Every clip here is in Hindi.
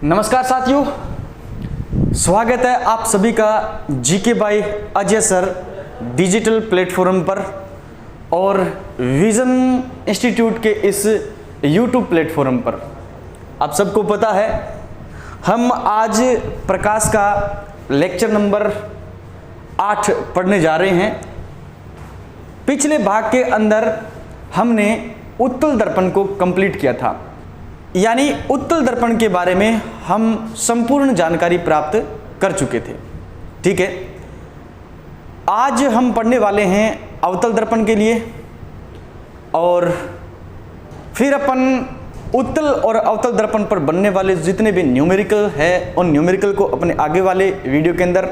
नमस्कार साथियों, स्वागत है आप सभी का GK by Ajay sir digital platform पर और विजन इंस्टीट्यूट के इस यूट्यूब प्लेटफॉर्म पर। आप सबको पता है हम आज प्रकाश का लेक्चर नंबर 8 पढ़ने जा रहे हैं। पिछले भाग के अंदर हमने उत्तल दर्पण को कंप्लीट किया था, यानी उत्तल दर्पण के बारे में हम संपूर्ण जानकारी प्राप्त कर चुके थे। ठीक है, आज हम पढ़ने वाले हैं अवतल दर्पण के लिए और फिर अपन उत्तल और अवतल दर्पण पर बनने वाले जितने भी न्यूमेरिकल है उन न्यूमेरिकल को अपने आगे वाले वीडियो के अंदर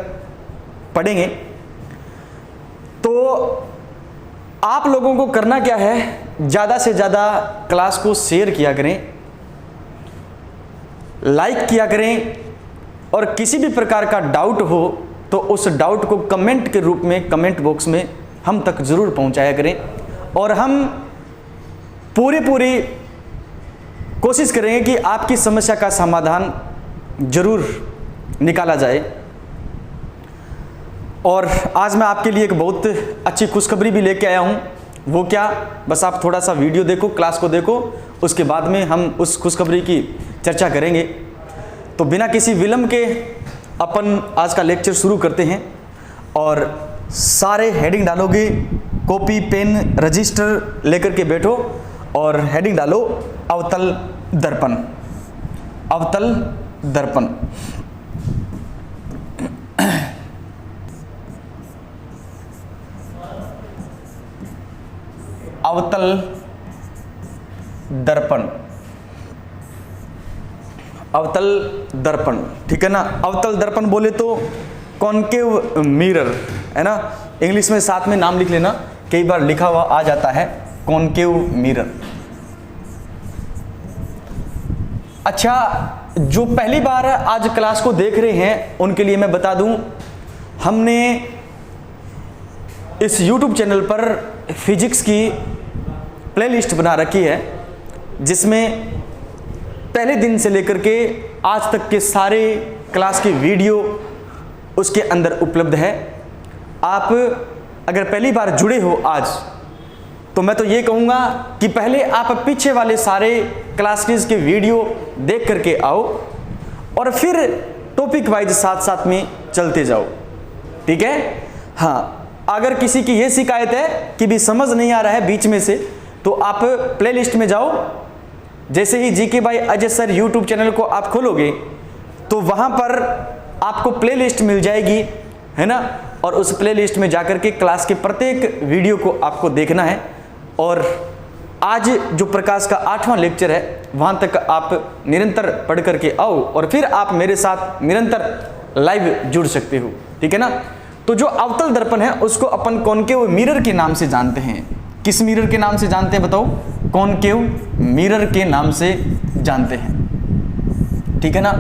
पढ़ेंगे। तो आप लोगों को करना क्या है, ज़्यादा से ज़्यादा क्लास को शेयर किया करें, लाइक किया करें और किसी भी प्रकार का डाउट हो तो उस डाउट को कमेंट के रूप में कमेंट बॉक्स में हम तक ज़रूर पहुंचाया करें और हम पूरी कोशिश करेंगे कि आपकी समस्या का समाधान ज़रूर निकाला जाए। और आज मैं आपके लिए एक बहुत अच्छी खुशखबरी भी लेके आया हूँ। वो क्या, बस आप थोड़ा सा वीडियो देखो, क्लास को देखो, उसके बाद में हम उस खुशखबरी की चर्चा करेंगे। तो बिना किसी विलंब के अपन आज का लेक्चर शुरू करते हैं और सारे हेडिंग डालोगे, कॉपी पेन रजिस्टर लेकर के बैठो और हेडिंग डालो अवतल दर्पण। अवतल दर्पण अवतल दर्पण, अवतल दर्पण, ठीक है ना। अवतल दर्पण बोले तो कॉनकेव मिरर है ना, इंग्लिश में साथ में नाम लिख लेना, कई बार लिखा हुआ आ जाता है कॉनकेव मिरर। अच्छा, जो पहली बार आज क्लास को देख रहे हैं उनके लिए मैं बता दूं, हमने इस YouTube चैनल पर फिजिक्स की प्लेलिस्ट बना रखी है जिसमें पहले दिन से लेकर के आज तक के सारे क्लास के वीडियो उसके अंदर उपलब्ध है। आप अगर पहली बार जुड़े हो आज, तो मैं तो ये कहूँगा कि पहले आप पीछे वाले सारे क्लासेस के वीडियो देख करके आओ और फिर टॉपिक वाइज साथ साथ में चलते जाओ। ठीक है, हाँ, अगर किसी की ये शिकायत है कि भी समझ नहीं आ रहा है बीच में से, तो आप प्लेलिस्ट में जाओ। जैसे ही GK by Ajay sir YouTube channel को आप खोलोगे तो वहां पर आपको प्लेलिस्ट मिल जाएगी, है ना, और उस प्लेलिस्ट में जाकर के क्लास के प्रत्येक वीडियो को आपको देखना है। और आज जो प्रकाश का 8वां लेक्चर है वहां तक आप निरंतर पढ़ करके आओ और फिर आप मेरे साथ निरंतर लाइव जुड़ सकते हो। ठीक है ना। तो जो अवतल दर्पण है उसको अपन कॉनकेव मिरर के नाम से जानते हैं। किस मिरर के नाम से जानते हैं बताओ? कॉनकेव मिरर के नाम से जानते हैं। ठीक है ना।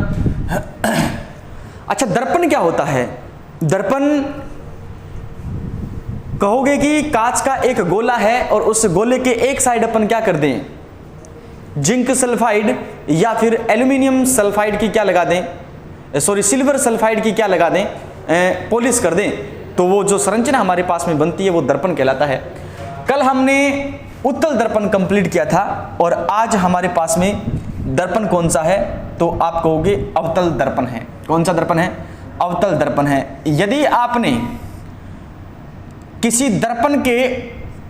अच्छा, दर्पण क्या होता है? दर्पण कहोगे कि कांच का एक गोला है और उस गोले के एक साइड अपन क्या कर दें, जिंक सल्फाइड या फिर एल्यूमिनियम सल्फाइड की क्या लगा दें, सॉरी सिल्वर सल्फाइड की क्या लगा दें, पॉलिश कर दें, तो वो जो संरचना हमारे पास में बनती है वो दर्पण कहलाता है। कल हमने उत्तल दर्पण कंप्लीट किया था और आज हमारे पास में दर्पण कौन सा है, तो आप कहोगे अवतल दर्पण है। कौन सा दर्पण है? अवतल दर्पण है। यदि आपने किसी दर्पण के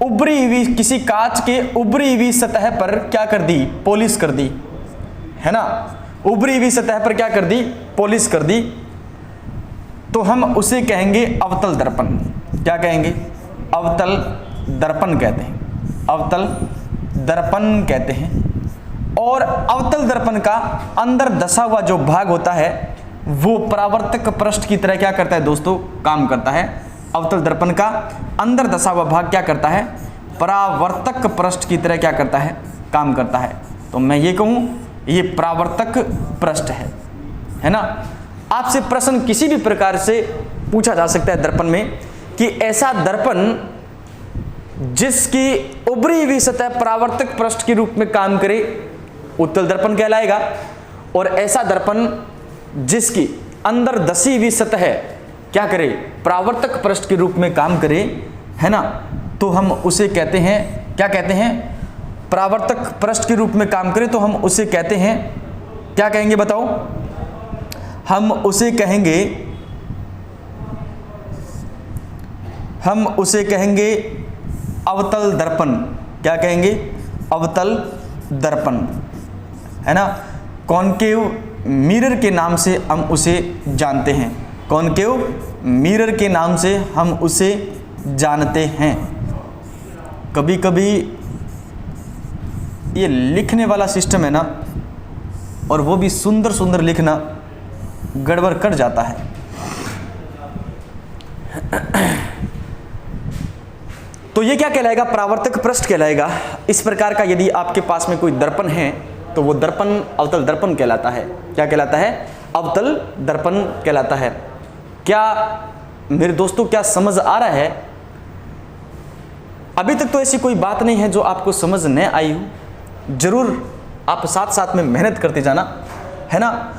उभरी हुई, किसी कांच के उभरी हुई सतह पर क्या कर दी, पॉलिश कर दी, है ना, उभरी हुई सतह पर क्या कर दी, पॉलिश कर दी, तो हम उसे कहेंगे अवतल दर्पण। क्या कहेंगे? अवतल दर्पण कहते हैं। अवतल दर्पण कहते हैं। और अवतल दर्पण का अंदर धसा हुआ जो भाग होता है वो परावर्तक पृष्ठ की तरह क्या करता है दोस्तों, काम करता है। अवतल दर्पण का अंदर धसा हुआ भाग क्या करता है, परावर्तक पृष्ठ की तरह क्या करता है, काम करता है। तो मैं ये कहूँ ये परावर्तक पृष्ठ है ना। आपसे प्रश्न किसी भी प्रकार से पूछा जा सकता है दर्पण में कि ऐसा दर्पण जिसकी उभरी हुई सतह परावर्तक पृष्ठ के रूप में काम करे उत्तल दर्पण कहलाएगा। और ऐसा दर्पण जिसकी अंदर धसी हुई सतह क्या करे, परावर्तक पृष्ठ के रूप में काम करे, है ना, तो हम उसे कहते हैं, क्या कहते हैं, परावर्तक पृष्ठ के रूप में काम करे तो हम उसे कहते हैं, क्या कहेंगे बताओ, हम उसे कहेंगे अवतल दर्पण। क्या कहेंगे, अवतल दर्पण, है ना। कॉनकेव मिरर के नाम से हम उसे जानते हैं, कॉनकेव मिरर के नाम से हम उसे जानते हैं। कभी कभी ये लिखने वाला सिस्टम है ना, और वो भी सुंदर सुंदर लिखना गड़बड़ कर जाता है। तो ये क्या कहलाएगा, परावर्तक पृष्ठ कहलाएगा। इस प्रकार का यदि आपके पास में कोई दर्पण है तो वो दर्पण अवतल दर्पण कहलाता है। क्या कहलाता है, अवतल दर्पण कहलाता है। क्या मेरे दोस्तों, क्या समझ आ रहा है? अभी तक तो ऐसी कोई बात नहीं है जो आपको समझ न आई हो। जरूर आप साथ साथ में मेहनत करते जाना, है ना।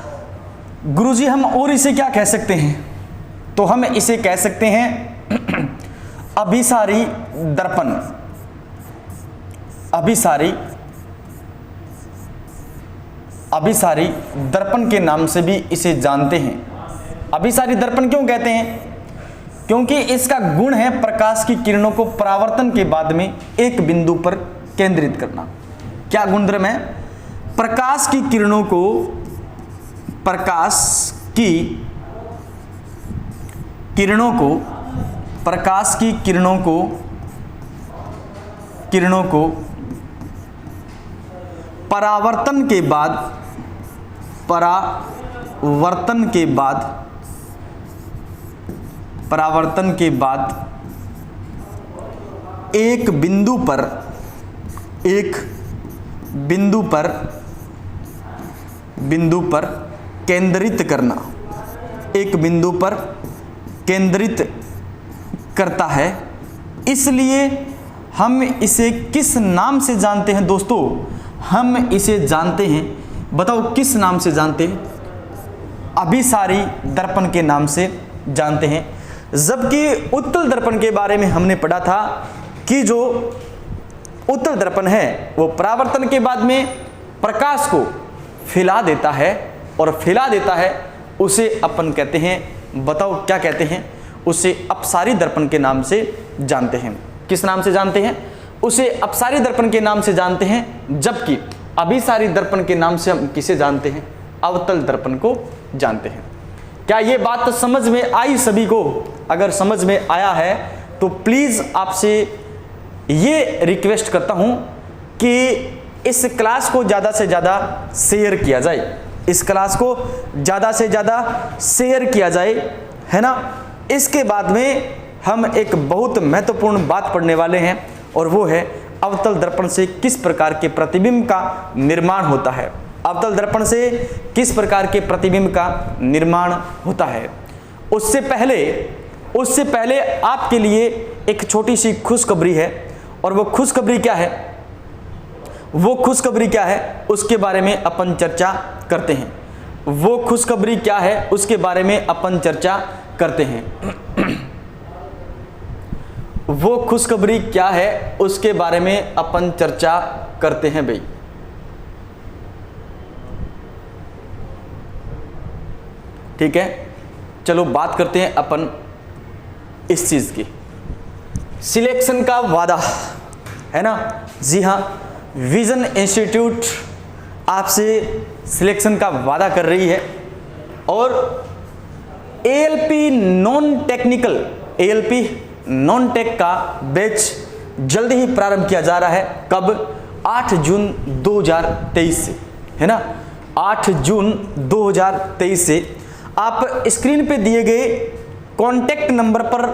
गुरुजी हम और इसे क्या कह सकते हैं, तो हम इसे कह सकते हैं अभिसारी दर्पण। अभिसारी दर्पण के नाम से भी इसे जानते हैं। अभिसारी दर्पण क्यों कहते हैं, क्योंकि इसका गुण है प्रकाश की किरणों को परावर्तन के बाद में एक बिंदु पर केंद्रित करना। क्या गुणधर्म है, प्रकाश की किरणों को परावर्तन के बाद एक बिंदु पर केंद्रित करना, एक बिंदु पर केंद्रित करता है। इसलिए हम इसे किस नाम से जानते हैं दोस्तों, हम इसे जानते हैं, बताओ किस नाम से जानते हैं, अभिसारी दर्पण के नाम से जानते हैं। जबकि उत्तल दर्पण के बारे में हमने पढ़ा था कि जो उत्तल दर्पण है वो परावर्तन के बाद में प्रकाश को फैला देता है, और फैला देता है उसे अपन कहते हैं, बताओ क्या कहते हैं, उसे अपसारी दर्पण के नाम से जानते हैं। किस नाम से जानते हैं, उसे अपसारी दर्पण के नाम से जानते हैं। जबकि अभिसारी दर्पण के नाम से हम किसे जानते हैं, अवतल दर्पण को जानते हैं। क्या ये बात समझ में आई सभी को? अगर समझ में आया है तो प्लीज आपसे ये रिक्वेस्ट करता हूं कि इस क्लास को ज़्यादा से ज़्यादा शेयर किया जाए, इस क्लास को ज़्यादा से ज़्यादा शेयर किया जाए, है ना। इसके बाद में हम एक बहुत महत्वपूर्ण बात पढ़ने वाले हैं, और वो है अवतल दर्पण से किस प्रकार के प्रतिबिंब का निर्माण होता है। अवतल दर्पण से किस प्रकार के प्रतिबिंब का निर्माण होता है। उससे पहले आपके लिए एक छोटी सी खुशखबरी है, और वो खुशखबरी क्या है, उसके बारे में अपन चर्चा करते हैं। वो खुशखबरी क्या है उसके बारे में अपन चर्चा करते हैं। वो खुशखबरी क्या है उसके बारे में अपन चर्चा करते हैं भाई। ठीक है, चलो बात करते हैं अपन इस चीज की, सिलेक्शन का वादा, है ना। जी हाँ, विजन इंस्टीट्यूट आपसे सिलेक्शन का वादा कर रही है, और एएलपी नॉन टेक का बैच जल्दी ही प्रारंभ किया जा रहा है। कब? 8 जून 2023 से, है ना। 8 जून 2023 से आप स्क्रीन पे दिए गए कॉन्टैक्ट नंबर पर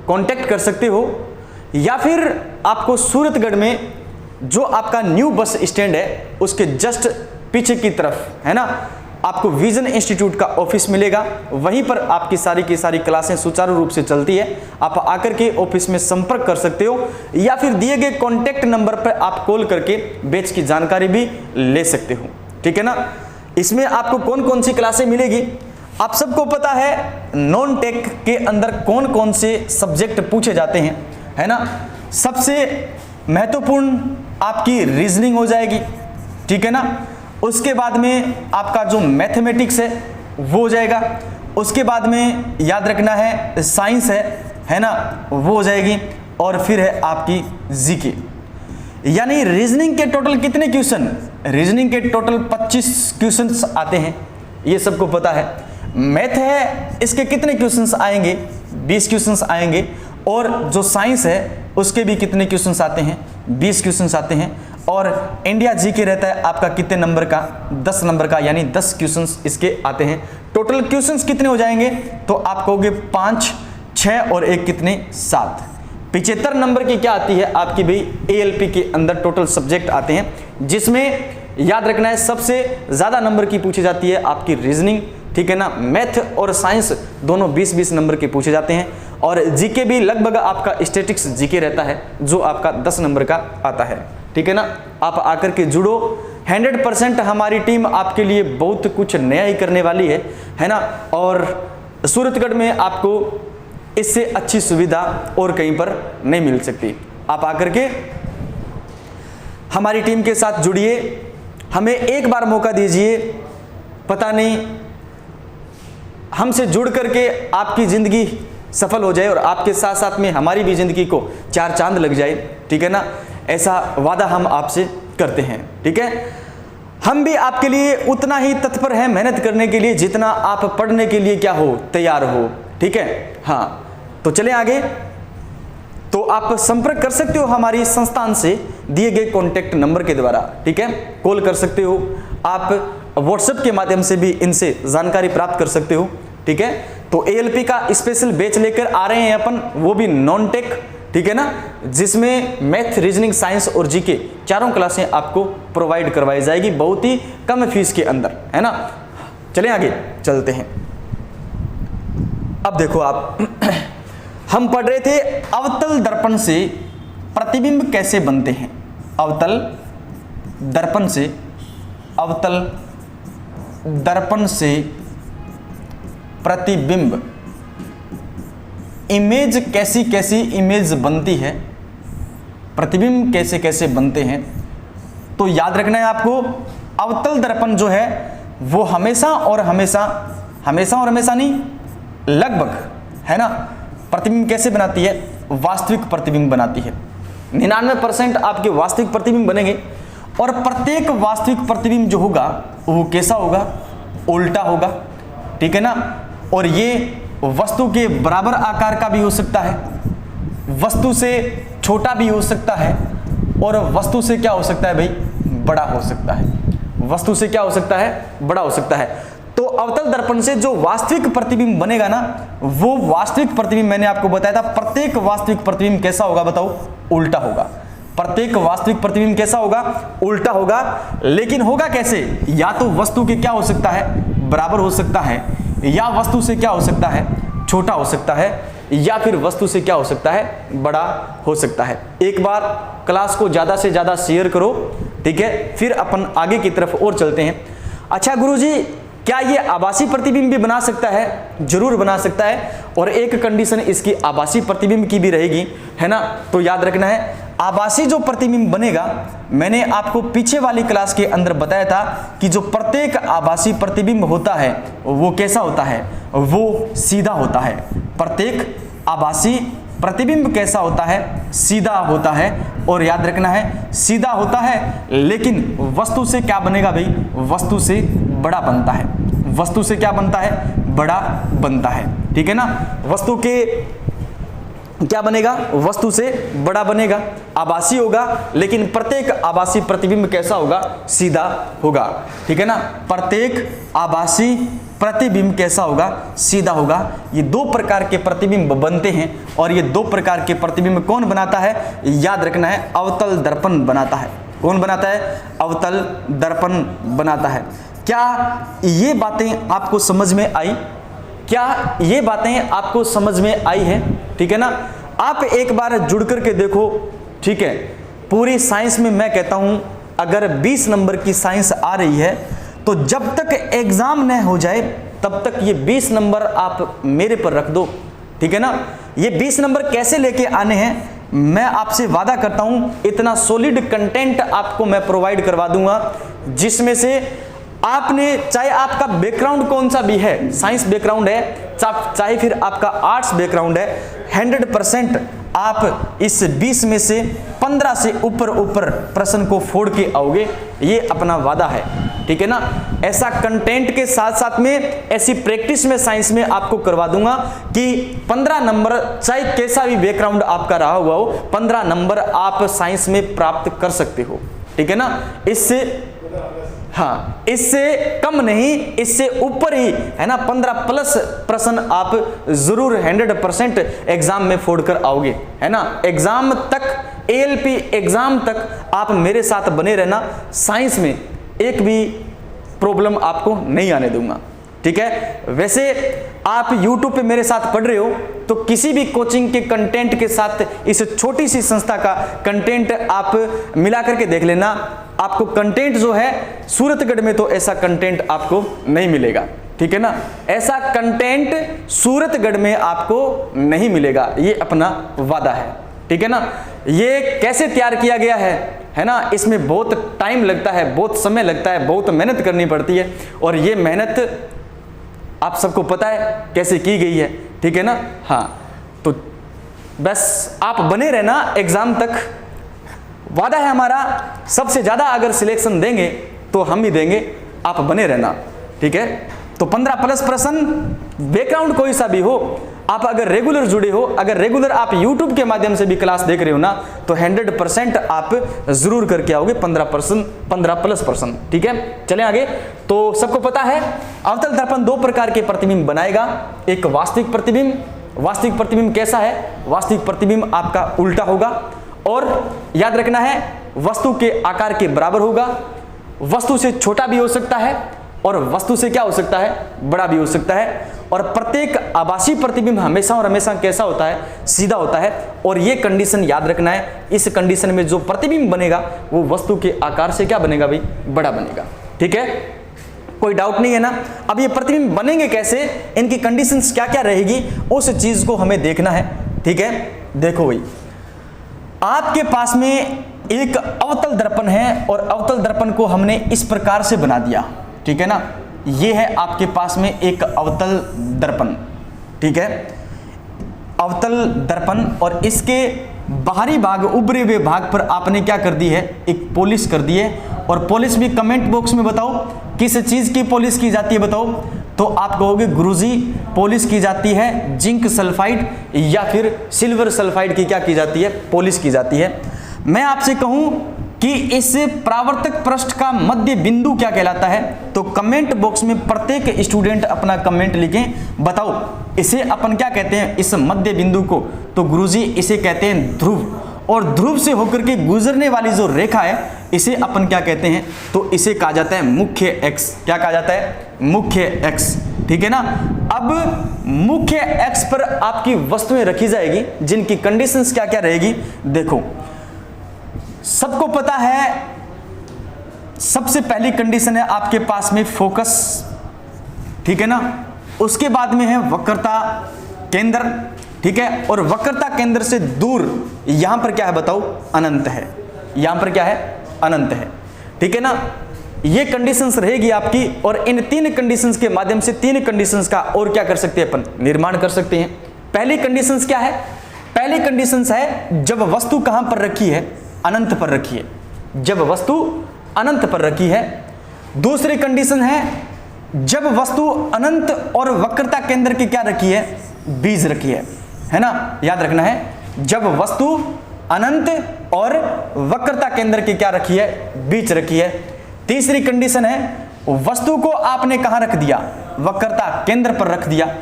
कॉन्टैक्ट कर सकते हो, या फिर आपको सूरतगढ़ में जो आपका न्यू बस स्टैंड है उसके जस्ट पीछे की तरफ, है ना, आपको विजन इंस्टीट्यूट का ऑफिस मिलेगा। वहीं पर आपकी सारी की सारी क्लासें सुचारू रूप से चलती है। आप आकर के ऑफिस में संपर्क कर सकते हो, या फिर दिए गए कॉन्टैक्ट नंबर पर आप कॉल करके बैच की जानकारी भी ले सकते हो। ठीक है ना। इसमें आपको कौन कौन सी क्लासें मिलेगी? आप सबको पता है नॉन टेक के अंदर कौन कौन से सब्जेक्ट पूछे जाते हैं, है ना। सबसे महत्वपूर्ण आपकी रीजनिंग हो जाएगी, ठीक है ना। उसके बाद में आपका जो मैथमेटिक्स है वो हो जाएगा। उसके बाद में याद रखना है साइंस है ना, वो हो जाएगी। और फिर है आपकी जीके। यानी रीजनिंग के टोटल कितने क्वेश्चन? रीजनिंग के टोटल 25 क्वेश्चंस आते हैं, ये सबको पता है। मैथ है, इसके कितने क्वेश्चंस आएंगे? 20 क्वेश्चंस आएंगे। और जो साइंस है उसके भी कितने क्वेश्चंस आते हैं? 20 क्वेश्चंस आते हैं। और इंडिया जीके रहता है आपका कितने नंबर का? 10 नंबर का, यानी 10 क्वेश्चंस इसके आते हैं। टोटल क्वेश्चंस कितने हो जाएंगे? तो आप कहोगे 5, 6 और 1 कितने? 7। 75 नंबर की क्या आती है आपकी भाई? एएलपी के अंदर टोटल सब्जेक्ट आते हैं, जिसमें याद रखना है सबसे ज्यादा नंबर की पूछी जाती है आपकी रीजनिंग, ठीक है ना। मैथ और साइंस दोनों 20-20 नंबर के पूछे जाते हैं। और जीके भी लगभग आपका स्टैटिक्स जीके रहता है जो आपका 10 नंबर का आता है, ठीक है ना। आप आकर के जुड़ो, 100% हमारी टीम आपके लिए बहुत कुछ नया ही करने वाली है ना। और सूरतगढ़ में आपको इससे अच्छी सुविधा और कहीं पर नहीं मिल सकती। आप आकर के हमारी टीम के साथ जुड़िए, हमें एक बार मौका दीजिए। पता नहीं हमसे जुड़ करके आपकी ज़िंदगी सफल हो जाए और आपके साथ साथ में हमारी भी ज़िंदगी को 4 चांद लग जाए, ठीक है ना। ऐसा वादा हम आपसे करते हैं, ठीक है। हम भी आपके लिए उतना ही तत्पर हैं मेहनत करने के लिए जितना आप पढ़ने के लिए क्या हो, तैयार हो, ठीक है। हाँ, तो चलें आगे। तो आप संपर्क कर सकते हो हमारी संस्थान से दिए गए कॉन्टैक्ट नंबर के द्वारा, ठीक है। कॉल कर सकते हो, आप व्हाट्सएप के माध्यम से भी इनसे जानकारी प्राप्त कर सकते हो, ठीक है। तो एएलपी का स्पेशल बैच लेकर आ रहे हैं अपन, वो भी नॉन टेक, ठीक है ना, जिसमें मैथ, रीजनिंग, साइंस और जीके चारों क्लासें आपको प्रोवाइड करवाई जाएगी बहुत ही कम फीस के अंदर, है ना। चलें आगे चलते हैं। अब देखो आप हम पढ़ रहे थे अवतल दर्पण से प्रतिबिंब कैसे बनते हैं। अवतल दर्पण से, अवतल दर्पण से प्रतिबिंब, इमेज कैसी कैसी इमेज बनती है, प्रतिबिंब कैसे कैसे बनते हैं। तो याद रखना है आपको, अवतल दर्पण जो है वो हमेशा और हमेशा नहीं, लगभग, है ना, प्रतिबिंब कैसे बनाती है? वास्तविक प्रतिबिंब बनाती है। 99% आपके वास्तविक प्रतिबिंब बनेंगे। और प्रत्येक वास्तविक प्रतिबिंब जो होगा वो कैसा होगा? उल्टा होगा, ठीक है ना। और ये वस्तु के बराबर आकार का भी हो सकता है, वस्तु से छोटा भी हो सकता है, और वस्तु से क्या हो सकता है भाई? बड़ा हो सकता है। वस्तु से क्या हो सकता है? बड़ा हो सकता है। तो अवतल दर्पण से जो वास्तविक प्रतिबिंब बनेगा ना, वो वास्तविक प्रतिबिंब मैंने आपको बताया था, प्रत्येक वास्तविक प्रतिबिंब कैसा होगा बताओ? उल्टा होगा। प्रत्येक वास्तविक प्रतिबिंब कैसा होगा? उल्टा होगा। लेकिन होगा कैसे? या तो वस्तु के क्या हो सकता है? बराबर हो सकता है, या वस्तु से क्या हो सकता है? छोटा हो सकता है, या फिर वस्तु से क्या हो सकता है? बड़ा हो सकता है। एक बार क्लास को ज्यादा से ज्यादा शेयर करो, ठीक है, फिर अपन आगे की तरफ और चलते हैं। अच्छा गुरुजी, क्या ये आभासी प्रतिबिंब भी बना सकता है? जरूर बना सकता है। और एक कंडीशन इसकी आभासी प्रतिबिंब की भी रहेगी, है ना। तो याद रखना है, आभासी जो प्रतिबिंब बनेगा, मैंने आपको पीछे वाली क्लास के अंदर बताया था कि जो प्रत्येक आभासी प्रतिबिंब होता है वो कैसा होता है? वो सीधा होता है। प्रत्येक आभासी प्रतिबिंब कैसा होता है? सीधा होता है। और याद रखना है, सीधा होता है, लेकिन वस्तु से क्या बनेगा भाई? वस्तु से बड़ा बनता है। वस्तु से क्या बनता है? बड़ा बनता है, ठीक है ना। वस्तु के क्या बनेगा? वस्तु से बड़ा बनेगा। आभासी होगा, लेकिन प्रत्येक आभासी प्रतिबिंब कैसा होगा? सीधा होगा, ठीक है ना। प्रत्येक आभासी प्रतिबिंब कैसा होगा? सीधा होगा। ये 2 प्रकार के प्रतिबिंब बनते हैं। और ये 2 प्रकार के प्रतिबिंब कौन बनाता है? याद रखना है, अवतल दर्पण बनाता है। कौन बनाता है? अवतल दर्पण बनाता है। क्या ये बातें आपको समझ में आई? क्या ये बातें आपको समझ में आई है? ठीक है ना। आप एक बार जुड़ करके देखो, ठीक है। पूरी साइंस में मैं कहता हूं, अगर 20 नंबर की साइंस आ रही है तो जब तक एग्जाम न हो जाए तब तक ये 20 नंबर आप मेरे पर रख दो, ठीक है ना। ये 20 नंबर कैसे लेके आने हैं, मैं आपसे वादा करता हूं इतना सॉलिड कंटेंट आपको मैं प्रोवाइड करवा दूंगा, जिसमें से आपने, चाहे आपका बैकग्राउंड कौन सा भी है, साइंस बैकग्राउंड है चाहे फिर आपका आर्ट्स बैकग्राउंड है, 100% आप इस 20 में से 15 से ऊपर प्रश्न को फोड़ के आओगे, ये अपना वादा है, ठीक है ना। ऐसा कंटेंट के साथ साथ में ऐसी प्रैक्टिस में साइंस में आपको करवा दूंगा कि 15 नंबर, चाहे कैसा भी बैकग्राउंड आपका रहा हुआ हो, 15 नंबर आप साइंस में प्राप्त कर सकते हो, ठीक है ना। इससे, हाँ, इससे कम नहीं, इससे ऊपर ही, है ना, 15 प्लस प्रश्न आप जरूर 100% एग्जाम में फोड़ कर आओगे, है ना। एग्जाम तक, ALP एग्जाम तक आप मेरे साथ बने रहना, साइंस में एक भी प्रॉब्लम आपको नहीं आने दूंगा, ठीक है। वैसे आप YouTube पे मेरे साथ पढ़ रहे हो तो किसी भी कोचिंग के कंटेंट के साथ इस छोटी सी संस्था का कंटेंट आप मिला करके देख लेना। आपको कंटेंट जो है, सूरतगढ़ में तो ऐसा कंटेंट आपको नहीं मिलेगा, ठीक है ना। ऐसा कंटेंट सूरतगढ़ में आपको नहीं मिलेगा, ये अपना वादा है, ठीक है ना। ये कैसे तैयार किया गया है ना, इसमें बहुत टाइम लगता है, बहुत समय लगता है, बहुत मेहनत करनी पड़ती है, और ये मेहनत आप सबको पता है कैसे की गई है, ठीक है ना। हाँ, तो बस आप बने रहना एग्जाम तक, वादा है हमारा। सबसे ज्यादा अगर सिलेक्शन देंगे तो हम भी देंगे, आप बने रहना, ठीक है। तो 15 प्लस प्रश्न, बैकग्राउंड कोई सा भी हो, आप अगर रेगुलर जुड़े हो, अगर रेगुलर आप YouTube के माध्यम से भी क्लास देख रहे हो ना, तो 100% आप जरूर करके आओगे 15 प्लस प्रश्न, ठीक है। चलें आगे। तो सबको पता है अवतल दर्पण 2 प्रकार के प्रतिबिंब बनाएगा, एक वास्तविक प्रतिबिंब। वास्तविक प्रतिबिंब कैसा है, वास्तविक प्रतिबिंब आपका उल्टा होगा, और याद रखना है वस्तु के आकार के बराबर होगा, वस्तु से छोटा भी हो सकता है और वस्तु से क्या हो सकता है, बड़ा भी हो सकता है। और प्रत्येक आभासी प्रतिबिंब हमेशा और हमेशा कैसा होता है, सीधा होता है। और ये कंडीशन याद रखना है, इस कंडीशन में जो प्रतिबिंब बनेगा वो वस्तु के आकार से क्या बनेगा भाई, बड़ा बनेगा, ठीक है। कोई डाउट नहीं है ना। अब ये प्रतिबिंब बनेंगे कैसे, इनकी कंडीशंस क्या क्या रहेगी, उस चीज को हमें देखना है, ठीक है। देखो भाई, आपके पास में एक अवतल दर्पण है और अवतल दर्पण को हमने इस प्रकार से बना दिया, ठीक है ना। ये है आपके पास में एक अवतल दर्पण, ठीक है, अवतल दर्पण। और इसके बाहरी भाग, उभरे हुए भाग पर आपने क्या कर दी है, एक पॉलिश कर दी है। और पॉलिश भी कमेंट बॉक्स में बताओ किस चीज की पॉलिश की जाती है, बताओ। तो आप कहोगे गुरुजी पॉलिश की जाती है जिंक सल्फाइड या फिर सिल्वर सल्फाइड की क्या की जाती है, पॉलिश की जाती है। मैं आपसे कहूं कि इस परावर्तक पृष्ठ का मध्य बिंदु क्या कहलाता है, तो कमेंट बॉक्स में प्रत्येक स्टूडेंट अपना कमेंट लिखें, बताओ इसे अपन क्या कहते हैं, इस मध्य बिंदु को। तो गुरुजी इसे कहते हैं ध्रुव, और ध्रुव से होकर के गुजरने वाली जो रेखा है इसे अपन क्या कहते हैं, तो इसे कहा जाता है मुख्य एक्स। क्या कहा जाता है, मुख्य एक्स, ठीक है ना। अब मुख्य एक्स पर आपकी वस्तुएं रखी जाएगी जिनकी कंडीशंस क्या क्या रहेगी, देखो। सबको पता है, सबसे पहली कंडीशन है आपके पास में फोकस, ठीक है ना। उसके बाद में है वक्रता केंद्र, ठीक है। और वक्रता केंद्र से दूर यहां पर क्या है बताओ, अनंत है। यहां पर क्या है, अनंत है, ठीक है ना। ये कंडीशंस रहेगी आपकी, और इन 3 कंडीशंस के माध्यम से 3 कंडीशंस का और क्या कर सकते हैं अपन, निर्माण कर सकते हैं। पहली कंडीशंस क्या है, पहली कंडीशंस है जब वस्तु कहां पर रखी है, अनंत पर रखी है, जब वस्तु अनंत पर रखी है। दूसरी कंडीशन है जब वस्तु अनंत और वक्रता केंद्र की क्या रखी है, बीज रखी है ना। याद रखना है, जब वस्तु अनंत और वक्रता केंद्र की क्या रखी है, बीच रखी है। तीसरी कंडीशन है वस्तु को आपने कहां रख दिया, वक्रता केंद्र पर रख दिया।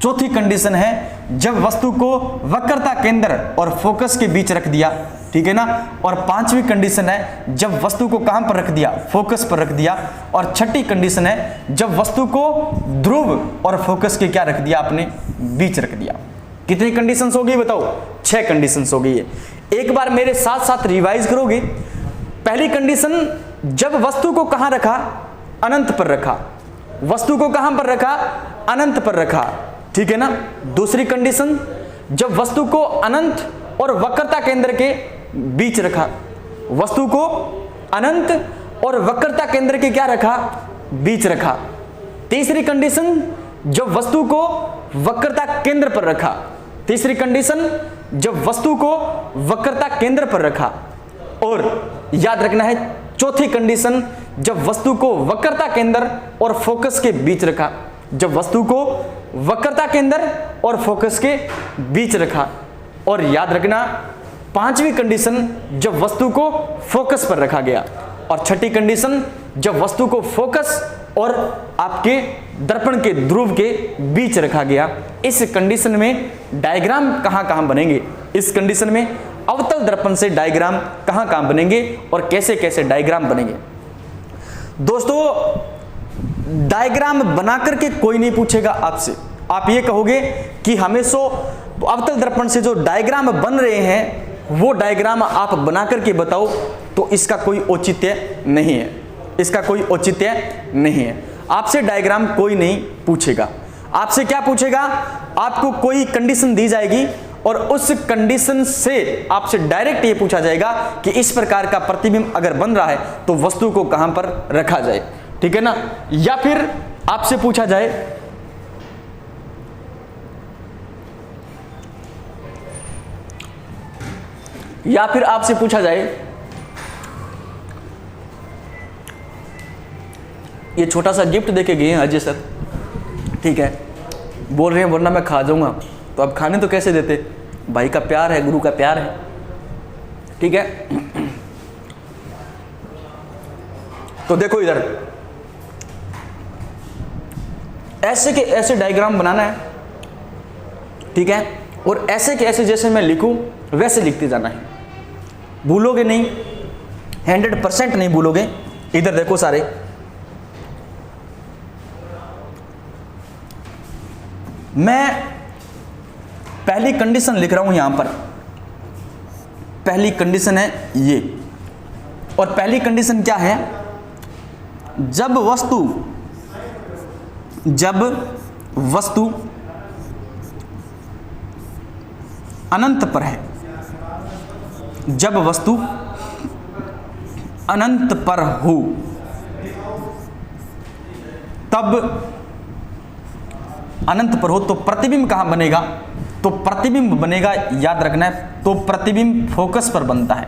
चौथी कंडीशन है जब वस्तु को वक्रता केंद्र और फोकस के बीच रख दिया, ठीक है ना। और पांचवी कंडीशन है जब वस्तु को कहां पर रख दिया, फोकस पर रख दिया। और छठी कंडीशन है जब वस्तु को ध्रुव और फोकस के क्या रख दिया, आपने बीच रख दिया। कितनी कंडीशंस हो गई बताओ, 6 कंडीशंस हो गई है। एक बार मेरे साथ साथ रिवाइज करोगे। पहली कंडीशन जब वस्तु को कहां रखा, अनंत पर रखा, वस्तु को कहां पर रखा, अनंत पर रखा, ठीक है ना। दूसरी कंडीशन, जब वस्तु को अनंत और वक्रता केंद्र के बीच रखा, वस्तु को अनंत और वक्रता केंद्र के क्या रखा, बीच रखा। तीसरी कंडीशन, जब वस्तु को वक्रता केंद्र पर रखा, तीसरी कंडीशन, जब वस्तु को वक्रता केंद्र पर रखा। और याद रखना है चौथी कंडीशन, जब वस्तु को वक्रता केंद्र और फोकस के बीच रखा, जब वस्तु को वक्रता केंद्र और फोकस के बीच रखा। और याद रखना पांचवी कंडीशन, जब वस्तु को फोकस पर रखा गया। और छठी कंडीशन, जब वस्तु को फोकस और आपके दर्पण के ध्रुव के बीच रखा गया। इस कंडीशन में डायग्राम कहां कहां बनेंगे, इस कंडीशन में अवतल दर्पण से डायग्राम कहां कहां बनेंगे और कैसे कैसे डायग्राम बनेंगे। दोस्तों डायग्राम बनाकर के कोई नहीं पूछेगा आपसे, आप ये कहोगे कि हमें अवतल दर्पण से जो डायग्राम बन रहे हैं वो डायग्राम आप बना करके बताओ, तो इसका कोई औचित्य नहीं है, इसका कोई औचित्य नहीं है। आपसे डायग्राम कोई नहीं पूछेगा। आपसे क्या पूछेगा, आपको कोई कंडीशन दी जाएगी और उस कंडीशन से आपसे डायरेक्ट ये पूछा जाएगा कि इस प्रकार का प्रतिबिंब अगर बन रहा है तो वस्तु को कहां पर रखा जाए, ठीक है ना। या फिर आपसे पूछा जाए ये छोटा सा गिफ्ट देके गए हैं अजय सर, ठीक है, बोल रहे हैं वरना मैं खा जाऊंगा, तो अब खाने तो कैसे देते, भाई का प्यार है, गुरु का प्यार है, ठीक है। तो देखो इधर ऐसे के ऐसे डायग्राम बनाना है, ठीक है, और ऐसे के ऐसे जैसे मैं लिखूं वैसे लिखते जाना है, भूलोगे नहीं, 100% नहीं भूलोगे। इधर देखो सारे, मैं पहली कंडीशन लिख रहा हूं यहां पर, पहली कंडीशन है ये, और पहली कंडीशन क्या है, जब वस्तु अनंत पर है, जब वस्तु अनंत पर हो तब अनंत पर हो तो प्रतिबिंब कहां बनेगा, तो प्रतिबिंब बनेगा, याद रखना है, तो प्रतिबिंब फोकस पर बनता है,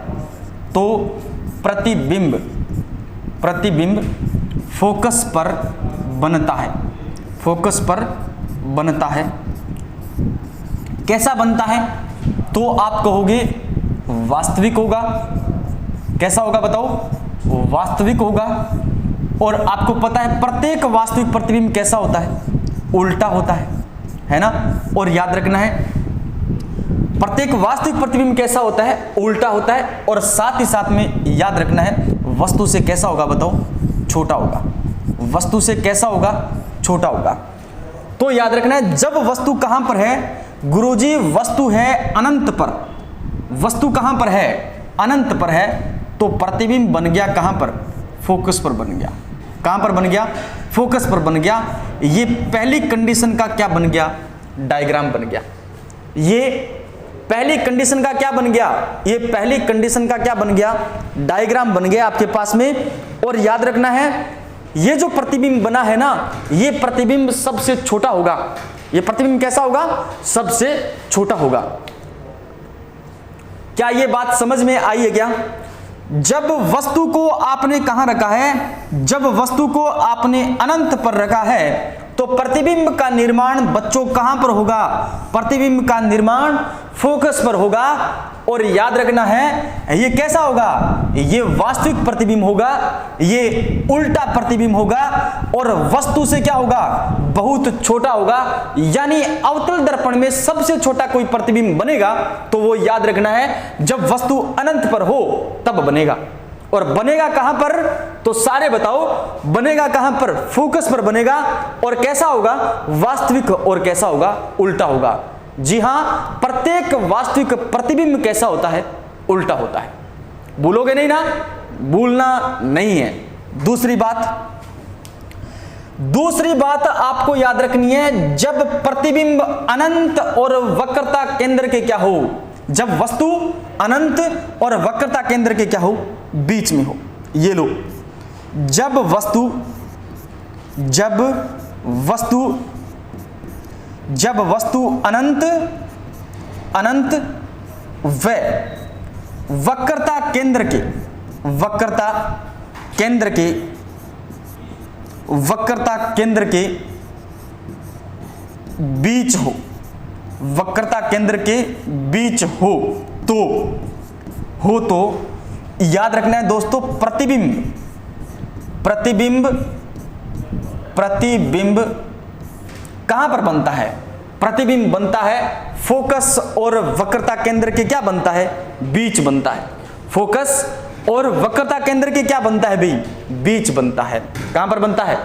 तो प्रतिबिंब फोकस पर बनता है, फोकस पर बनता है। कैसा बनता है, तो आप कहोगे वास्तविक होगा, कैसा होगा बताओ, वास्तविक होगा। और आपको पता है प्रत्येक वास्तविक प्रतिबिंब कैसा होता है, उल्टा होता है ना। और याद रखना है प्रत्येक वास्तविक प्रतिबिंब कैसा होता है, उल्टा होता है। और साथ ही साथ में याद रखना है वस्तु से कैसा होगा बताओ, छोटा होगा, वस्तु से कैसा होगा, छोटा होगा। तो याद रखना है जब वस्तु कहां पर है, गुरुजी वस्तु है अनंत पर, वस्तु कहां पर है, अनंत पर है, तो प्रतिबिंब बन गया कहां पर, फोकस पर बन गया। कहां पर बन गया, फोकस पर बन गया। ये पहली कंडीशन का क्या बन गया, डायग्राम बन गया। ये पहली कंडीशन का क्या बन गया, ये पहली कंडीशन का क्या बन गया, डायग्राम बन गया आपके पास में। और याद रखना है ये जो प्रतिबिंब बना है ना, ये प्रतिबिंब सबसे छोटा होगा। ये प्रतिबिंब कैसा होगा, सबसे छोटा होगा। क्या ये बात समझ में आई है क्या? जब वस्तु को आपने कहां रखा है, जब वस्तु को आपने अनंत पर रखा है, तो प्रतिबिंब का निर्माण बच्चों कहां पर होगा, प्रतिबिंब का निर्माण फोकस पर होगा। और याद रखना है ये कैसा होगा, ये वास्तविक प्रतिबिंब होगा, ये उल्टा प्रतिबिंब होगा, और वस्तु से क्या होगा, बहुत छोटा होगा। यानी अवतल दर्पण में सबसे छोटा कोई प्रतिबिंब बनेगा तो वो याद रखना है जब वस्तु अनंत पर हो तब बनेगा। और बनेगा कहां पर, तो सारे बताओ, बनेगा कहां पर, फोकस पर बनेगा। और कैसा होगा, वास्तविक, और कैसा होगा, उल्टा होगा। जी हां, प्रत्येक वास्तविक प्रतिबिंब कैसा होता है, उल्टा होता है। भूलोगे नहीं ना, भूलना नहीं है। दूसरी बात, दूसरी बात आपको याद रखनी है, जब प्रतिबिंब अनंत और वक्रता केंद्र के क्या हो, जब वस्तु अनंत और वक्रता केंद्र के क्या हो, बीच में हो। ये लो, जब वस्तु अनंत व वक्रता केंद्र के बीच हो, वक्रता केंद्र के बीच हो तो याद रखना है दोस्तों, प्रतिबिंब कहां पर बनता है? प्रतिबिंब बनता है फोकस और वक्रता केंद्र के क्या बनता है? बीच बनता है। फोकस और वक्रता केंद्र के क्या बनता है भाई? बीच बनता है। कहां पर बनता है?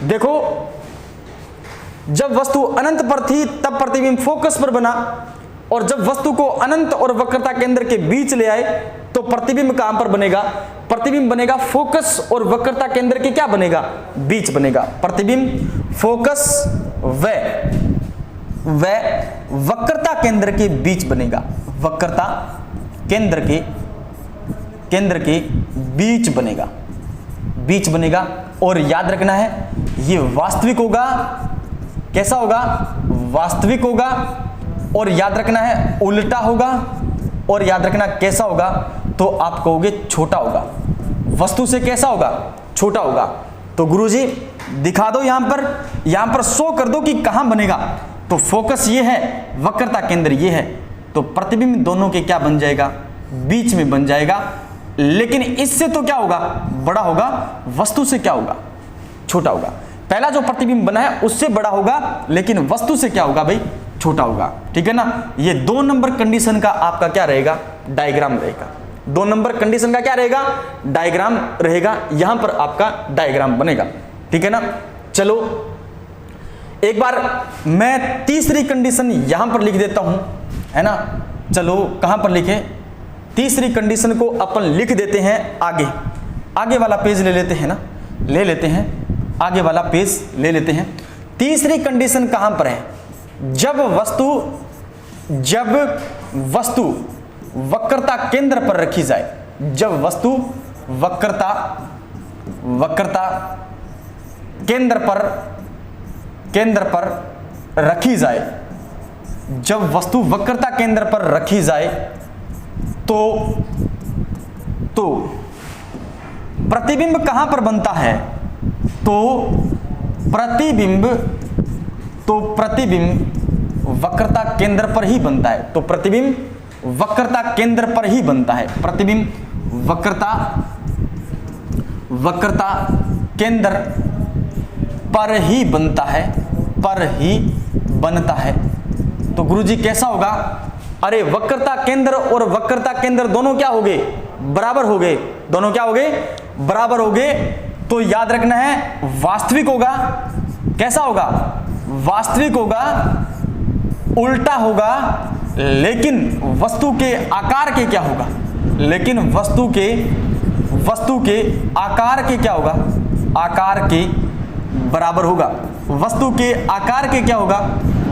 देखो, जब वस्तु अनंत पर थी तब प्रतिबिंब फोकस पर बना, और जब वस्तु को अनंत और वक्रता केंद्र के बीच ले आए तो प्रतिबिंब कहां पर बनेगा? प्रतिबिंब बनेगा फोकस और वक्रता केंद्र के क्या बनेगा? बीच बनेगा। प्रतिबिंब फोकस व वक्रता केंद्र के बीच बनेगा। वक्रता केंद्र के बीच बनेगा। और याद रखना है, ये वास्तविक होगा। कैसा होगा? वास्तविक होगा। और याद रखना है उल्टा होगा। और याद रखना कैसा होगा? तो आप कहोगे छोटा होगा। वस्तु से कैसा होगा? छोटा होगा। तो गुरुजी दिखा दो, यहां पर शो कर दो कि कहां बनेगा। तो फोकस ये है, वक्रता केंद्र ये है, तो प्रतिबिंब दोनों के क्या बन जाएगा? बीच में बन जाएगा। लेकिन इससे तो क्या होगा? बड़ा होगा। वस्तु से क्या होगा? छोटा होगा। पहला जो प्रतिबिंब बना है उससे बड़ा होगा, लेकिन वस्तु से क्या होगा भाई? छोटा होगा। ठीक है ना? ये 2 नंबर कंडीशन का आपका क्या रहेगा? डायग्राम रहेगा। 2 नंबर कंडीशन का क्या रहेगा? डायग्राम रहेगा। यहां पर आपका डायग्राम बनेगा। ठीक है ना? चलो एक बार मैं तीसरी कंडीशन यहां पर लिख देता हूं, है ना? चलो कहां पर लिखे? तीसरी कंडीशन को अपन लिख देते हैं आगे वाला पेज ले लेते हैं ना, आगे वाला पेज ले लेते हैं। तीसरी कंडीशन कहां पर है? जब वस्तु वक्रता केंद्र पर रखी जाए। जब वस्तु वक्रता केंद्र पर रखी जाए। जब वस्तु वक्रता केंद्र पर रखी जाए तो प्रतिबिंब कहां पर बनता है? तो प्रतिबिंब वक्रता केंद्र पर ही बनता है। तो प्रतिबिंब वक्रता केंद्र पर ही बनता है। प्रतिबिंब वक्रता केंद्र पर ही बनता है। तो गुरुजी कैसा होगा? अरे वक्रता केंद्र और वक्रता केंद्र दोनों क्या हो गए? बराबर हो गए। दोनों क्या हो गए? बराबर हो गए। तो याद रखना है वास्तविक होगा। कैसा होगा? वास्तविक होगा, उल्टा होगा। लेकिन वस्तु के आकार के क्या होगा? लेकिन वस्तु के आकार के क्या होगा? आकार के बराबर होगा। वस्तु के आकार के क्या होगा?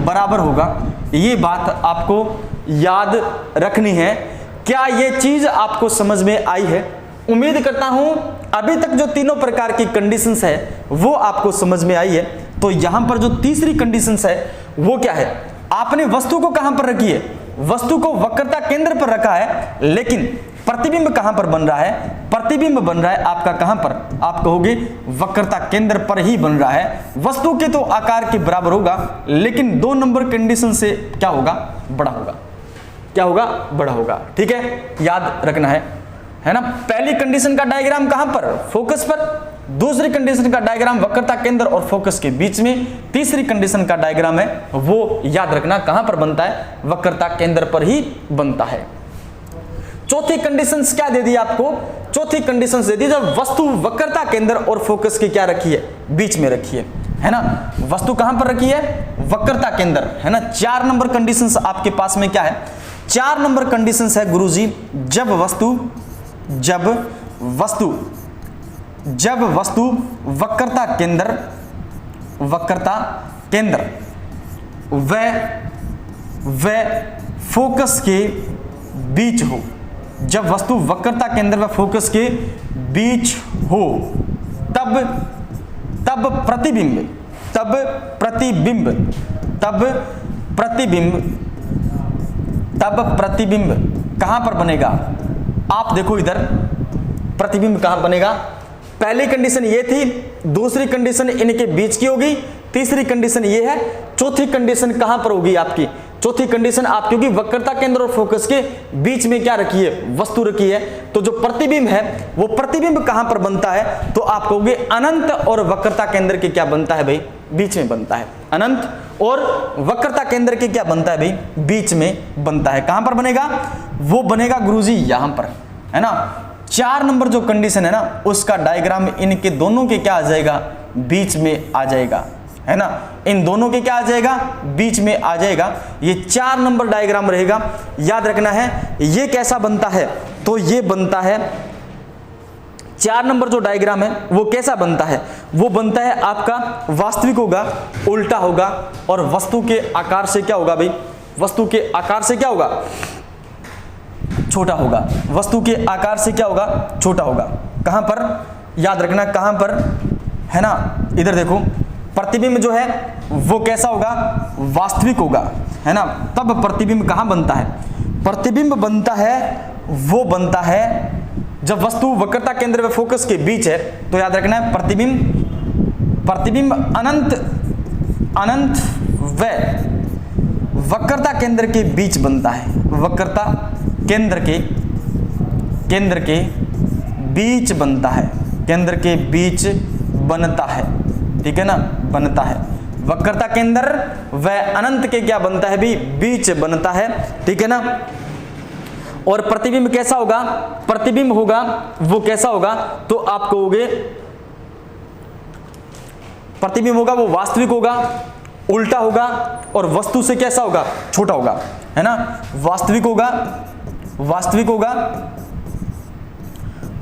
बराबर होगा। ये बात आपको याद रखनी है। क्या ये चीज आपको समझ में आई है? उम्मीद करता हूं अभी तक जो तीनों प्रकार की कंडीशंस है वो आपको समझ में आई है। तो यहां पर जो तीसरी कंडीशंस है वो क्या है? आपने वस्तु को कहां पर रखी है? वस्तु को वक्रता केंद्र पर रखा है, लेकिन प्रतिबिंब कहां पर बन रहा है? प्रतिबिंब बन रहा है आपका कहां पर? आप कहोगे वक्रता केंद्र पर ही बन रहा है। वस्तु के तो आकार के बराबर होगा, लेकिन 2 नंबर कंडीशन से क्या होगा? बड़ा होगा। क्या होगा? बड़ा होगा। ठीक है, याद रखना है ना? पहली कंडीशन का डायग्राम कहां पर? फोकस पर। दूसरी कंडीशन का डायग्राम वक्रता केंद्र और फोकस के बीच में। तीसरी कंडीशन का डायग्राम है वो याद रखना कहां पर बनता है? वक्रता केंद्र पर ही बनता है। चौथी कंडीशन क्या दे दी आपको? चौथी कंडीशन दे दी जब वस्तु वक्रता केंद्र और फोकस की क्या रखी है? बीच में रखी है ना? वस्तु कहां पर रखी है? वक्रता केंद्र, है ना? 4 नंबर कंडीशंस आपके पास में क्या है? 4 नंबर कंडीशंस है गुरुजी, जब वस्तु वक्रता वक्रता केंद्र व फोकस के बीच हो। जब वस्तु वक्रता केंद्र व फोकस के बीच हो तब प्रतिबिंब कहां पर बनेगा? आप देखो इधर प्रतिबिंब कहां बनेगा। पहली कंडीशन ये थी, दूसरी कंडीशन इनके बीच की होगी, तीसरी कंडीशन ये है, चौथी कंडीशन कहां पर होगी आपकी? चौथी कंडीशन आपकी होगी वक्रता केंद्र और फोकस के बीच में क्या रखी है? वस्तु रखी है। तो जो प्रतिबिंब है वो प्रतिबिंब कहां पर बनता है? तो आप कहोगे अनंत और वक्रता केंद्र के क्या बनता है भाई? बीच में बनता है। अनंत और वक्रता केंद्र के क्या बनता है भाई? बीच में बनता है। कहां पर बनेगा? वो बनेगा गुरुजी यहां पर, है ना। 4 नंबर जो कंडीशन है ना, उसका डायग्राम इनके दोनों के क्या आ जाएगा? बीच में आ जाएगा, है ना। इन दोनों के क्या आ जाएगा? बीच में आ जाएगा। ये 4 नंबर डायग्राम रहेगा। याद रखना है ये कैसा बनता है? तो ये बनता है 4 नंबर जो डायग्राम है वो कैसा बनता है? वो बनता है आपका वास्तविक होगा, उल्टा होगा और वस्तु के आकार से क्या होगा भाई? वस्तु के आकार से क्या होगा? छोटा होगा। वस्तु के आकार से क्या होगा? छोटा होगा। कहां पर? याद रखना कहां पर, है ना। इधर देखो प्रतिबिंब जो है वो कैसा होगा? वास्तविक होगा, है ना। तब प्रतिबिंब कहां बनता है? प्रतिबिंब बनता है, वो बनता है जब वस्तु वक्रता केंद्र व फोकस के बीच है। तो याद रखना है प्रतिबिंब अनंत व वक्रता केंद्र के बीच बनता है। वक्रता केंद्र के बीच बनता है। केंद्र के बीच बनता है, ठीक है ना, बनता है। वक्रता केंद्र व अनंत के क्या बनता है भी? बीच बनता है, ठीक है ना। और प्रतिबिंब कैसा होगा? प्रतिबिंब होगा वो कैसा होगा? तो आप कहोगे प्रतिबिंब होगा वो वास्तविक होगा, उल्टा होगा और वस्तु से कैसा होगा? छोटा होगा, है ना। वास्तविक होगा,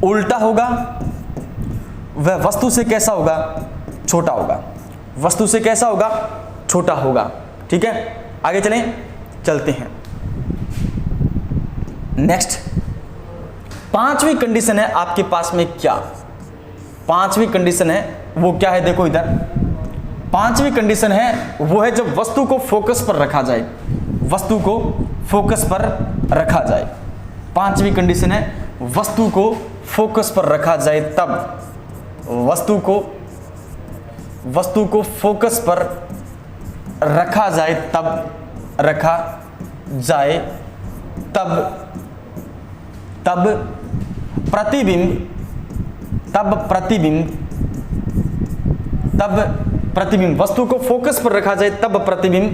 उल्टा होगा, वह वस्तु से कैसा होगा? छोटा होगा। वस्तु से कैसा होगा? छोटा होगा, ठीक है। आगे चलते हैं। नेक्स्ट 5वीं कंडीशन है आपके पास में क्या? 5वीं कंडीशन है वो क्या है? देखो इधर 5वीं कंडीशन है वो है जब वस्तु को फोकस पर रखा जाए। वस्तु को फोकस पर रखा जाए। 5वीं कंडीशन है वस्तु को फोकस पर रखा जाए तब। वस्तु को फोकस पर रखा जाए तब प्रतिबिंब वस्तु को फोकस पर रखा जाए तब प्रतिबिंब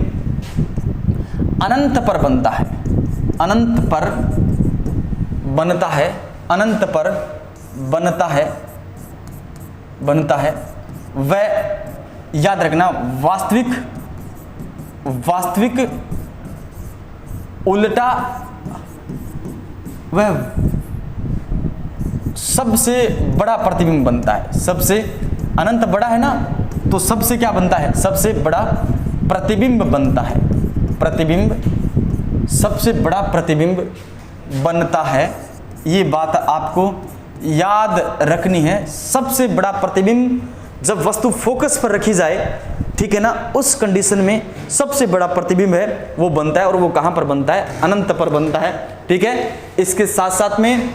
अनंत पर बनता है। अनंत पर बनता है। वह याद रखना वास्तविक उल्टा वह सबसे बड़ा प्रतिबिंब बनता है। सबसे अनंत बड़ा है ना, तो सबसे क्या बनता है? सबसे बड़ा प्रतिबिंब बनता है। सबसे बड़ा प्रतिबिंब बनता है। ये बात आपको याद रखनी है। सबसे बड़ा प्रतिबिंब जब वस्तु फोकस पर रखी जाए, ठीक है ना, उस कंडीशन में सबसे बड़ा प्रतिबिंब है वो बनता है। और वो कहां पर बनता है? अनंत पर बनता है, ठीक है। इसके साथ साथ में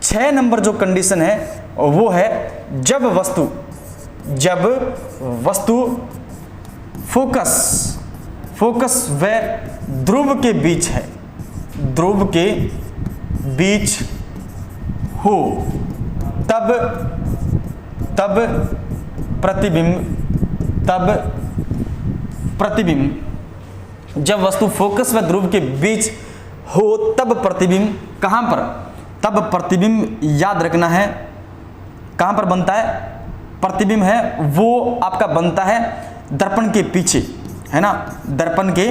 6 नंबर जो कंडीशन है वो है जब वस्तु फोकस व ध्रुव के बीच है। ध्रुव के बीच हो तब प्रतिबिंब जब वस्तु फोकस व ध्रुव के बीच हो तब प्रतिबिंब कहां पर? तब प्रतिबिंब याद रखना है कहां पर बनता है? प्रतिबिंब है वो आपका बनता है दर्पण के पीछे, है ना। दर्पण के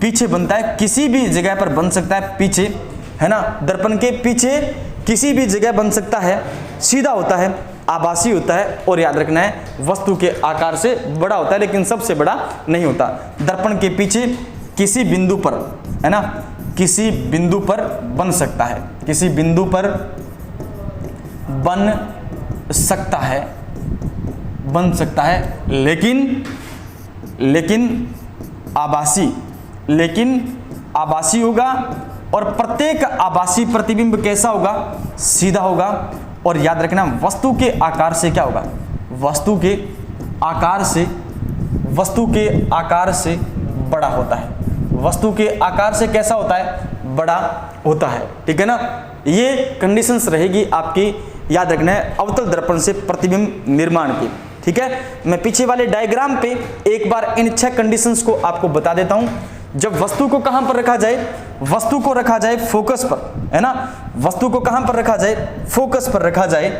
पीछे बनता है। किसी भी जगह पर बन सकता है पीछे, है ना। दर्पण के पीछे किसी भी जगह बन सकता है। सीधा होता है आभासी होता है, और याद रखना है वस्तु के आकार से बड़ा होता है लेकिन सबसे बड़ा नहीं होता। दर्पण के पीछे किसी बिंदु पर, है ना, किसी बिंदु पर बन सकता है, किसी बिंदु पर बन सकता है, बन सकता है, लेकिन आभासी होगा, और प्रत्येक आभासी प्रतिबिंब कैसा होगा, सीधा होगा। और याद रखना वस्तु के आकार से क्या होगा, वस्तु के आकार से बड़ा होता है, वस्तु के आकार से कैसा होता है, बड़ा होता है। ठीक है ना, ये कंडीशंस रहेगी आपकी, याद रखना है अवतल दर्पण से प्रतिबिंब निर्माण की। ठीक है, मैं पीछे वाले डायग्राम पे एक बार इन 6 कंडीशंस को आपको बता देता हूं। जब वस्तु को कहां पर रखा जाए, वस्तु को रखा जाए फोकस पर, है ना, वस्तु को कहां पर रखा जाए, फोकस पर रखा जाए,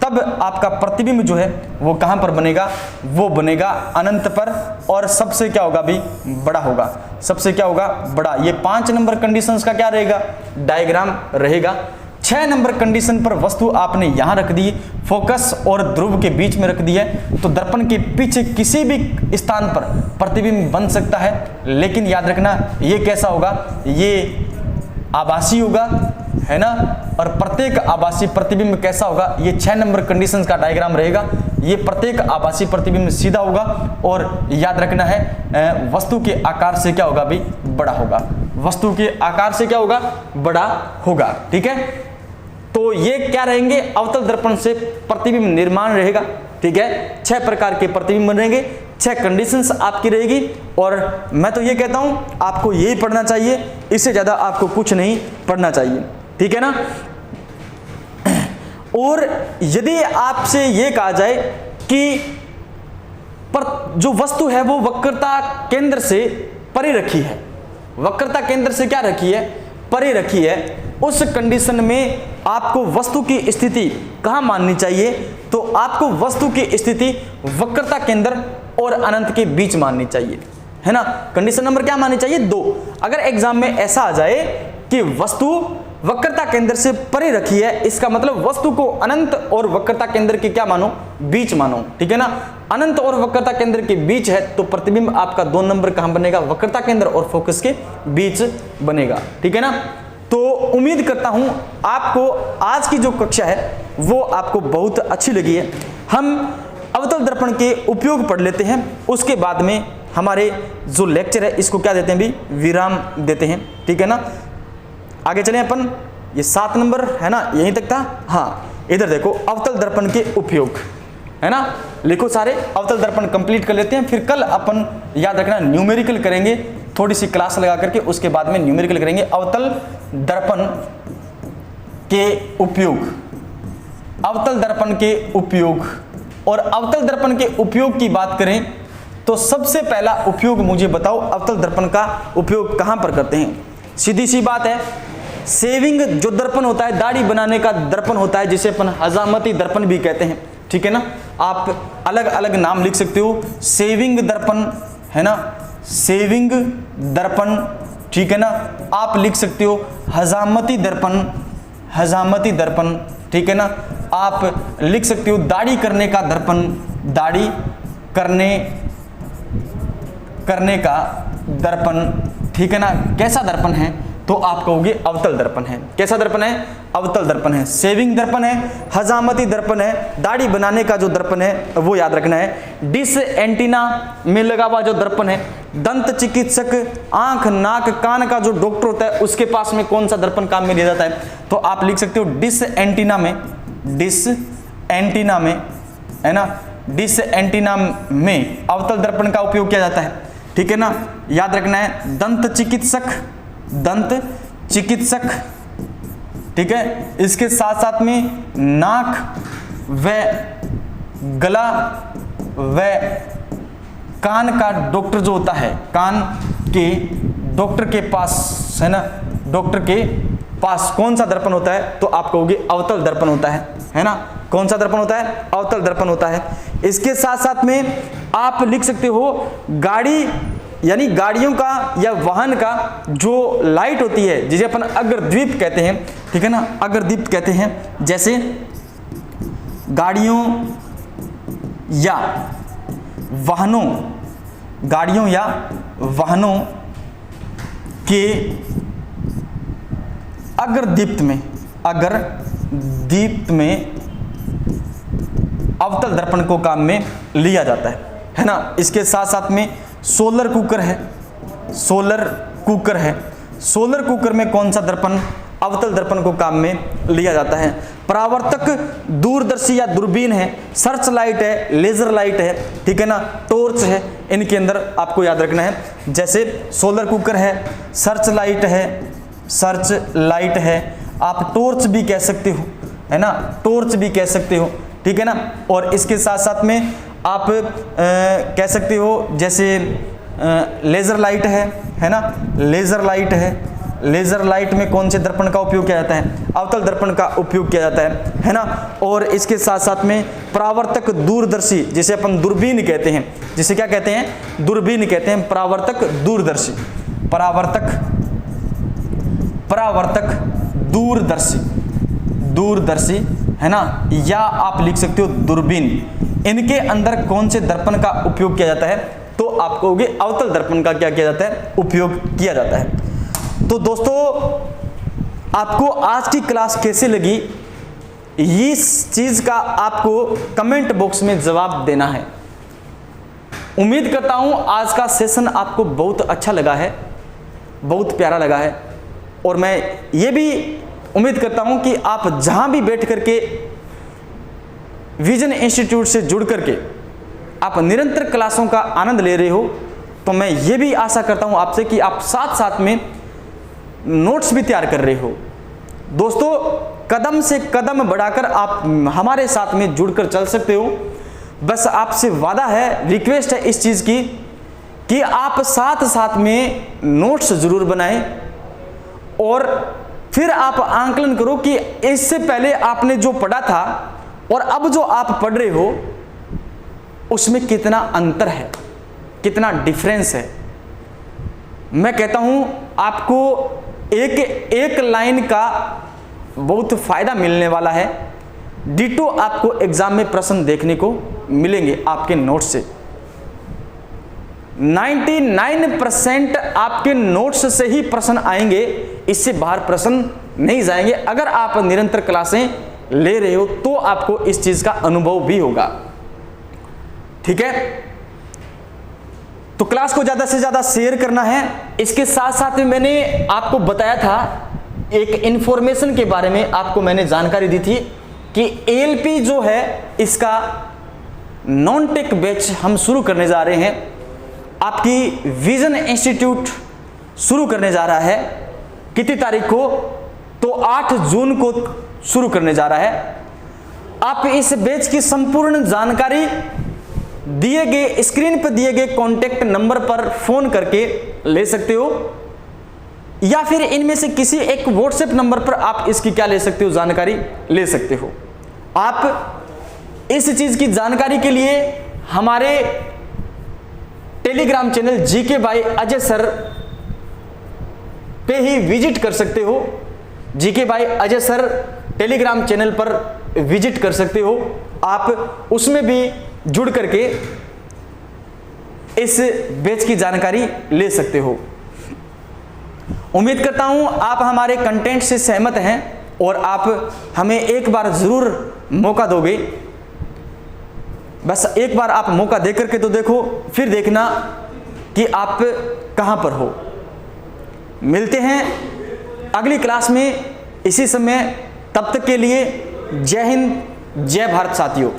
तब आपका प्रतिबिंब जो है वो कहां पर बनेगा, वो बनेगा अनंत पर, और सबसे क्या होगा भी, बड़ा होगा, सबसे क्या होगा, बड़ा। ये 5 नंबर कंडीशंस का क्या रहेगा, डायग्राम रहेगा। 6 नंबर कंडीशन पर वस्तु आपने यहां रख दी, फोकस और ध्रुव के बीच में रख दी है, तो दर्पण के पीछे किसी भी स्थान पर प्रतिबिंब बन सकता है, लेकिन याद रखना ये कैसा होगा, ये आभासी होगा, है ना, और प्रत्येक आभासी प्रतिबिंब कैसा होगा, ये 6 नंबर कंडीशंस का डायग्राम रहेगा। ये प्रत्येक आभासी प्रतिबिंब सीधा होगा, और याद रखना है वस्तु के आकार से क्या होगा भी, बड़ा होगा, वस्तु के आकार से क्या होगा, बड़ा होगा। ठीक है, तो ये क्या रहेंगे, अवतल दर्पण से प्रतिबिंब निर्माण रहेगा। ठीक है, 6 प्रकार के प्रतिबिंब बनेंगे, 6 कंडीशंस आपकी रहेगी, और मैं तो ये कहता हूं आपको यही पढ़ना चाहिए, इससे ज्यादा आपको कुछ नहीं पढ़ना चाहिए। ठीक है ना, और यदि आपसे ये कहा जाए कि पर जो वस्तु है वो वक्रता केंद्र से परे रखी है, वक्रता केंद्र से क्या रखी है, परे रखी है, उस कंडीशन में आपको वस्तु की स्थिति कहां माननी चाहिए, तो आपको वस्तु की स्थिति वक्रता केंद्र और अनंत के बीच माननी चाहिए, है ना। कंडीशन नंबर क्या माननी चाहिए, 2। अगर एग्जाम में ऐसा आ जाए कि वस्तु वक्रता केंद्र से परे रखी है, इसका मतलब वस्तु को अनंत और वक्रता केंद्र के क्या मानो, बीच मानो। ठीक है ना, अनंत और वक्रता केंद्र के बीच है, तो प्रतिबिंब आपका 2 नंबर कहां बनेगा, वक्रता केंद्र और फोकस के बीच बनेगा। ठीक है ना, तो उम्मीद करता हूं आपको आज की जो कक्षा है वो आपको बहुत अच्छी लगी है। हम अवतल दर्पण के उपयोग पढ़ लेते हैं, उसके बाद में हमारे जो लेक्चर है इसको क्या देते हैं भी, विराम देते हैं। ठीक है ना, आगे चलें अपन। ये 7 नंबर है ना, यहीं तक था। हाँ, इधर देखो अवतल दर्पण के उपयोग, है ना, लिखो सारे। अवतल दर्पण कंप्लीट कर लेते हैं, फिर कल अपन याद रखना न्यूमेरिकल करेंगे, थोड़ी सी क्लास लगा करके उसके बाद में न्यूमेरिकल करेंगे। अवतल दर्पण के उपयोग, अवतल दर्पण के उपयोग, और अवतल दर्पण के उपयोग की बात करें तो सबसे पहला उपयोग मुझे बताओ, अवतल दर्पण का उपयोग कहां पर करते हैं। सीधी सी बात है, सेविंग जो दर्पण होता है, दाढ़ी बनाने का दर्पण होता है, जिसे अपन हजामती दर्पण भी कहते हैं। ठीक है ना, आप अलग अलग नाम लिख सकते हो, सेविंग दर्पण, है ना, सेविंग दर्पण। ठीक है ना, आप लिख सकते हो हजामती दर्पण, हजामती दर्पण। ठीक है ना, आप लिख सकते हो दाढ़ी करने का दर्पण, दाढ़ी करने का दर्पण। ठीक है ना, कैसा दर्पण है, तो आप कहोगे अवतल दर्पण है। कैसा दर्पण है, अवतल दर्पण है। सेविंग दर्पण है, हजामती दर्पण है, दाढ़ी बनाने का जो दर्पण है वो याद रखना है। डिश एंटीना में लगा हुआ जो दर्पण है, दंत चिकित्सक, आंख नाक कान का जो डॉक्टर होता है उसके पास में कौन सा दर्पण काम में लिया जाता है, तो आप लिख सकते हो डिश एंटीना में, डिश एंटीना में, है ना, डिश एंटीना में अवतल दर्पण का उपयोग किया जाता है। ठीक है ना, याद रखना है दंत चिकित्सक, दंत चिकित्सक। ठीक है, इसके साथ साथ में नाक व गला व कान का डॉक्टर जो होता है, कान के डॉक्टर के पास, है ना, डॉक्टर के पास कौन सा दर्पण होता है, तो आप कहोगे अवतल दर्पण होता है ना। कौन सा दर्पण होता है, अवतल दर्पण होता है। इसके साथ साथ में आप लिख सकते हो गाड़ी, यानी गाड़ियों का या वाहन का जो लाइट होती है, जिसे अपन अग्रदीप कहते हैं। ठीक है ना, अग्रदीप कहते हैं। जैसे गाड़ियों या वाहनों के अग्रदीप्त में अवतल दर्पण को काम में लिया जाता है ना। इसके साथ साथ में सोलर कुकर में कौन सा दर्पण अवतल दर्पण को काम में लिया जाता है। परावर्तक दूरदर्शी या दूरबीन है, सर्च लाइट है, लेजर लाइट है, ठीक है ना, टॉर्च है, इनके अंदर आपको याद रखना है। जैसे सोलर कुकर है, सर्च लाइट है, आप टॉर्च भी कह सकते हो, है ना, टॉर्च भी कह सकते हो, ठीक है ना। और इसके साथ साथ में आप कह सकते हो जैसे लेजर लाइट है ना, लेजर लाइट में कौन से दर्पण का उपयोग किया जाता है, अवतल दर्पण का उपयोग किया जाता है ना। और इसके साथ साथ में परावर्तक दूरदर्शी, जिसे अपन दूरबीन कहते हैं, जिसे क्या कहते हैं, दूरबीन कहते हैं, परावर्तक दूरदर्शी है ना, या आप लिख सकते हो दूरबीन। इनके अंदर कौन से दर्पण का उपयोग किया जाता है, तो आप कहोगे अवतल दर्पण का क्या किया जाता है, उपयोग किया जाता है। तो दोस्तों, आपको आज की क्लास कैसे लगी, इस चीज का आपको कमेंट बॉक्स में जवाब देना है। उम्मीद करता हूं आज का सेशन आपको बहुत अच्छा लगा है, बहुत प्यारा लगा है, और मैं ये भी उम्मीद करता हूं कि आप जहां भी बैठ करके विजन इंस्टीट्यूट से जुड़ करके आप निरंतर क्लासों का आनंद ले रहे हो, तो मैं ये भी आशा करता हूं आपसे कि आप साथ साथ में नोट्स भी तैयार कर रहे हो। दोस्तों, कदम से कदम बढ़ाकर आप हमारे साथ में जुड़कर चल सकते हो। बस आपसे वादा है, रिक्वेस्ट है इस चीज़ की कि आप साथ साथ में नोट्स जरूर बनाएं और फिर आप आंकलन करो कि इससे पहले आपने जो पढ़ा था और अब जो आप पढ़ रहे हो उसमें कितना अंतर है, कितना डिफरेंस है। मैं कहता हूं आपको एक लाइन का बहुत फायदा मिलने वाला है। डिटो आपको एग्जाम में प्रश्न देखने को मिलेंगे आपके नोट्स से। 99% आपके नोट्स से ही प्रश्न आएंगे, इससे बाहर प्रश्न नहीं जाएंगे। अगर आप निरंतर क्लासें ले रहे हो तो आपको इस चीज का अनुभव भी होगा, ठीक है। तो क्लास को ज्यादा से ज्यादा शेयर करना है। इसके साथ साथ में मैंने आपको बताया था, एक इंफॉर्मेशन के बारे में आपको मैंने जानकारी दी थी कि एएलपी जो है इसका नॉन टेक बैच हम शुरू करने जा रहे हैं। आपकी विजन इंस्टीट्यूट शुरू करने जा रहा है। कितनी तारीख को, तो 8 जून को शुरू करने जा रहा है। आप इस बैच की संपूर्ण जानकारी दिए गए स्क्रीन पर दिए गए कॉन्टेक्ट नंबर पर फोन करके ले सकते हो, या फिर इनमें से किसी एक व्हाट्सएप नंबर पर आप इसकी क्या ले सकते हो, जानकारी ले सकते हो। आप इस चीज की जानकारी के लिए हमारे Telegram channel GK by Ajay sir पे ही विजिट कर सकते हो। GK by Ajay sir Telegram channel पर विजिट कर सकते हो। आप उसमें भी जुड़ करके इस बैच की जानकारी ले सकते हो। उम्मीद करता हूं आप हमारे कंटेंट से सहमत हैं और आप हमें एक बार जरूर मौका दोगे। बस एक बार आप मौका दे करके तो देखो, फिर देखना कि आप कहां पर हो। मिलते हैं अगली क्लास में इसी समय। तब तक के लिए जय हिंद, जय भारत साथियों।